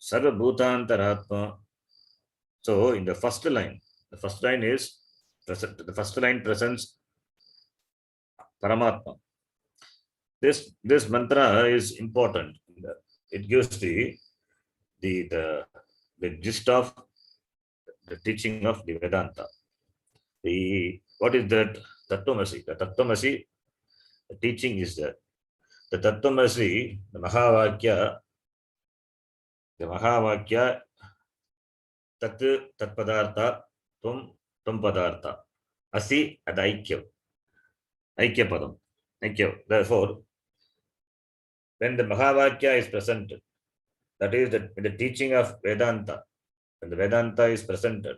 Sarva Bhutantaratma. So in the first line is present. The first line presents Paramatma. This mantra is important. It gives the gist of the teaching of the Vedanta. What is that? Tattvamasi. The Tattvamasi, the teaching is that the Tattvamasi, the Mahavakya tat padartha, tvam padartha. Asi at aikyam. Aikya padam. Aikya. Therefore, when the Mahavakya is presented, that is the teaching of Vedanta, when the Vedanta is presented,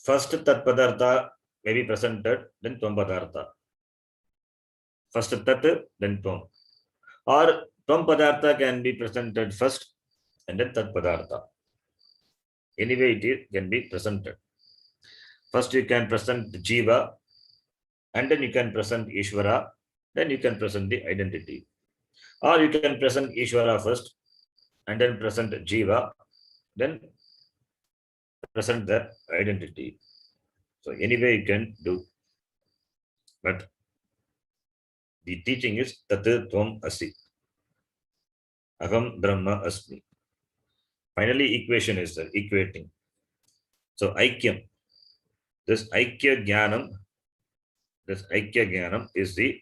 first tat padartha may be presented, then tvam padartha. First tat, then tvam. Or tvam padartha can be presented first, and then tat padartha. Anyway, it can be presented. First, you can present the Jiva, and then you can present Ishvara, then you can present the identity. Or you can present Ishvara first, and then present Jiva, then present the identity. So anyway, you can do. But the teaching is Tat Tvam Asi. Aham Brahma Asmi. Finally, equation is there, equating. So Aikyam. This Aikya Jnanam, is the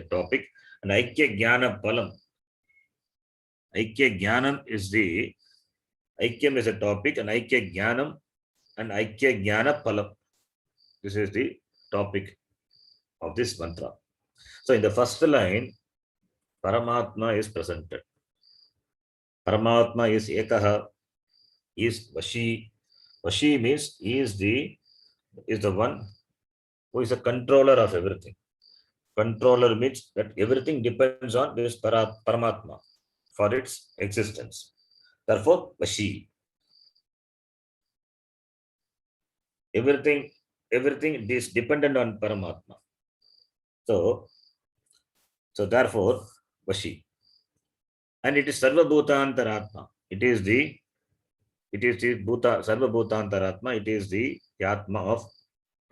topic, and Aikya Jnana Palam. Aikya Jnanam is the Aikyam is a topic, and Aikya Jnanam and Aikya Jnana Palam. This is the topic of this mantra. So in the first line, Paramatma is presented. Paramatma is Ekaha, is Vashi. Vashi means he is the one who is a controller of everything. Controller means that everything depends on this Paramatma for its existence. Therefore, Vashi. Everything is dependent on Paramatma. So therefore, Vashi. And it is Sarva Bhutantaratma. It is the Bhuta, Sarva Bhutantaratma. It is the Atma of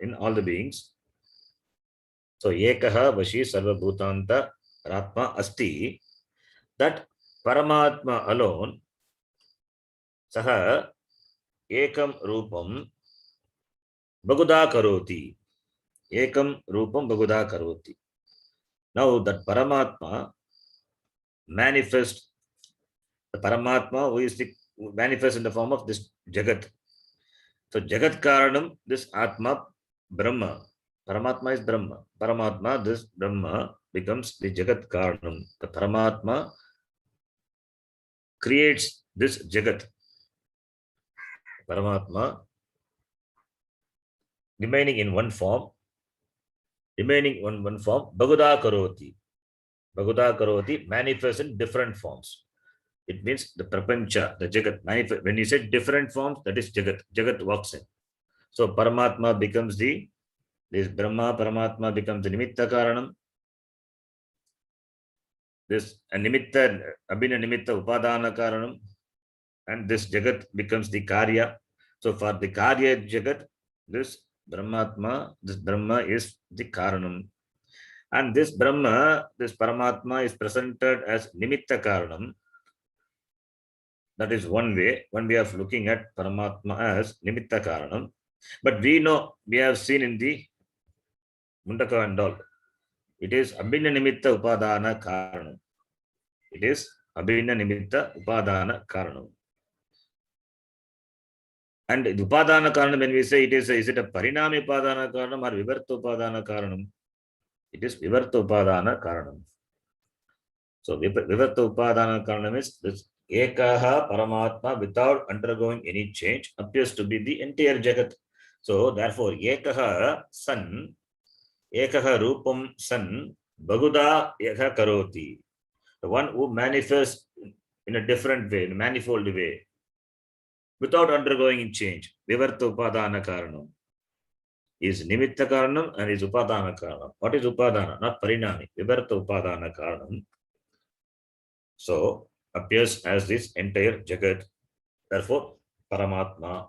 in all the beings. So Ekaha Vashi Sarva Bhutantaratma Asti. That Paramatma alone, Saha Ekam Rupam Baguda Karoti. Ekam Rupam Baguda Karoti. Now that Paramatma manifests, the Paramatma who is the manifest in the form of this Jagat. So Jagat Karanam, this Atma, Brahma. Paramatma is Brahma. Paramatma, this Brahma becomes the Jagat Karanam. The Paramatma creates this Jagat. Paramatma remaining in one form, Baguda Karoti. Baguda Karoti manifests in different forms. It means the Prapancha, the Jagat. When you say different forms, that is Jagat. Jagat walks in. So Paramatma becomes this Brahma, Paramatma becomes the Nimitta Karanam. This Nimitta, Abhina Nimitta Upadana Karanam. And this Jagat becomes the Karya. So for the Karya Jagat, this Brahma is the Karanam. And this Brahma, this Paramatma is presented as Nimitta Karanam. That is one way of looking at Paramatma as Nimitta Karanam. But we know, we have seen in the Mundaka and all, it is Abhinna Nimitta Upadana Karanam. It is Abhinna Nimitta Upadana Karanam. And the Upadana Karanam, when we say it is it a Parinami Upadana Karanam or Vivarta Upadana Karanam? It is Vivarta Upadana Karanam. So Vivarta Upadana Karanam is this Ekaha Paramatma without undergoing any change appears to be the entire Jagat. So therefore Ekaha San, Ekaha Rupam San, Baguda Eka Karoti. The one who manifests in a different way, in a manifold way, without undergoing change. Vivarta Upadana Karanam is Nimitta Karanam and is Upadana Karanam. What is Upadana? Not Parinami. Vivarta Upadana Karanam. So appears as this entire Jagat. Therefore, Paramatma.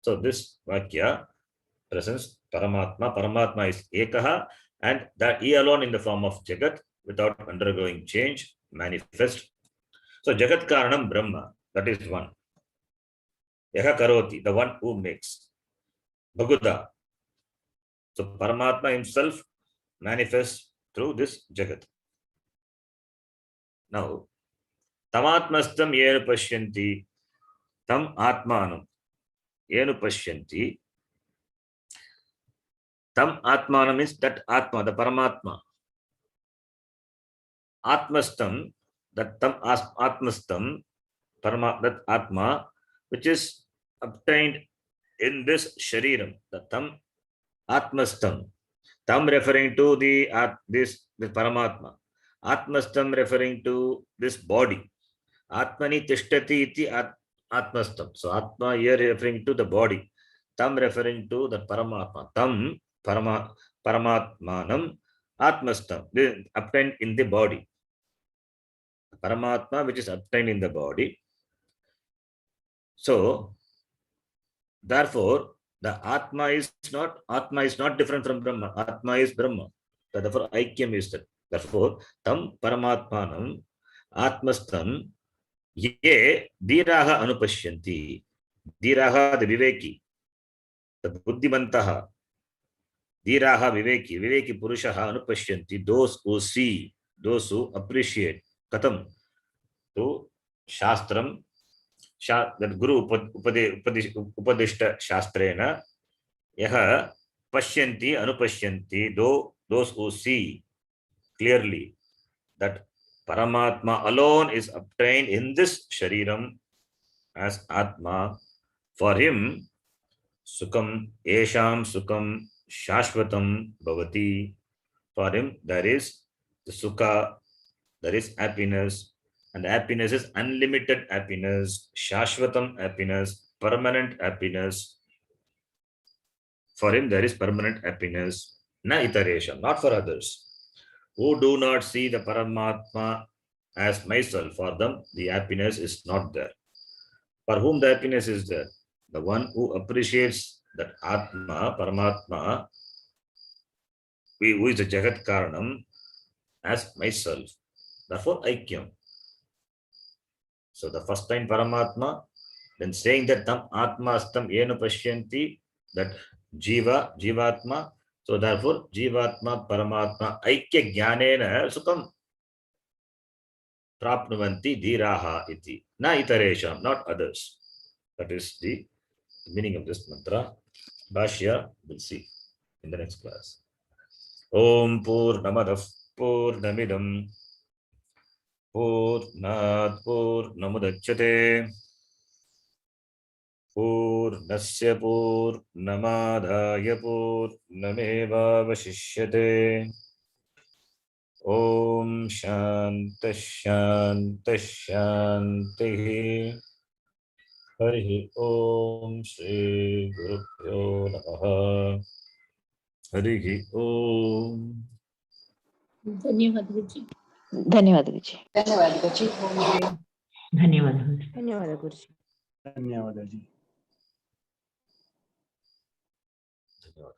So this Vakya presents Paramatma. Paramatma is Ekaha, and that he alone in the form of Jagat without undergoing change manifest. So Jagat Karanam Brahma, that is one. Yaha Karoti, the one who makes. Baguda. So Paramatma himself manifests through this Jagat. Now, तमात्मस्थं येन पश्यन्ति तम आत्मानं येन पश्यन्ति तम आत्मानं means that atma, the paramatma. Atmastham, that tam atmastham, that atma which is obtained in this shariram, the tam atmastham, tam referring to this paramatma, atmastham referring to this body, atmani tishtati iti atmastham. So atma here referring to the body, tam referring to the paramatma, tam paramatmanam atmastham, obtained in the body, paramatma which is obtained in the body. So therefore the atma is not different from Brahma. Atma is Brahma. Therefore aikyam is that. Therefore tam paramatmanam atmastham ye dhiraha anupashyanti. Dhiraha, the viveki, the buddhimantaha, dhiraha viveki, viveki purushaha anupashyanti, those who see, those who appreciate. Katam, to shastram, that guru upadishta shastrena yaha pashyanti anupashyanti, those who see clearly that paramatma alone is obtained in this shariram as atma. For him sukam esham sukam shashvatam bhavati. For him there is the sukha, there is happiness, and happiness is unlimited happiness, shashvatam happiness, permanent happiness. For him there is permanent happiness, na itaresham, not for others who do not see the paramatma as myself. For them the happiness is not there. For whom the happiness is there? The one who appreciates that atma, paramatma, who is the jagat karanam, as myself. Therefore aikyam. So the first time paramatma, then saying that tam atma astam yena pashyanti, that jivatma. So therefore jivatma paramatma aikya jnanena sukam prapnuvanti dhiraha iti, na itaresham, not others. That is the meaning of this mantra. Bhashya we'll see in the next class. Om Purnamadav Purnamidam Purnat Purnamudachyate Purnasya Purnamadaya Purnamevavashishyate. Om Shanta Shanta Shanti. Harihi Om Shri Gurubhyo Namaha. Harihi Om. धन्यवाद गुरुजी. धन्यवाद गुरुजी. धन्यवाद गुरुजी. धन्यवाद. धन्यवाद गुरुजी. धन्यवाद जी. धन्यवाद.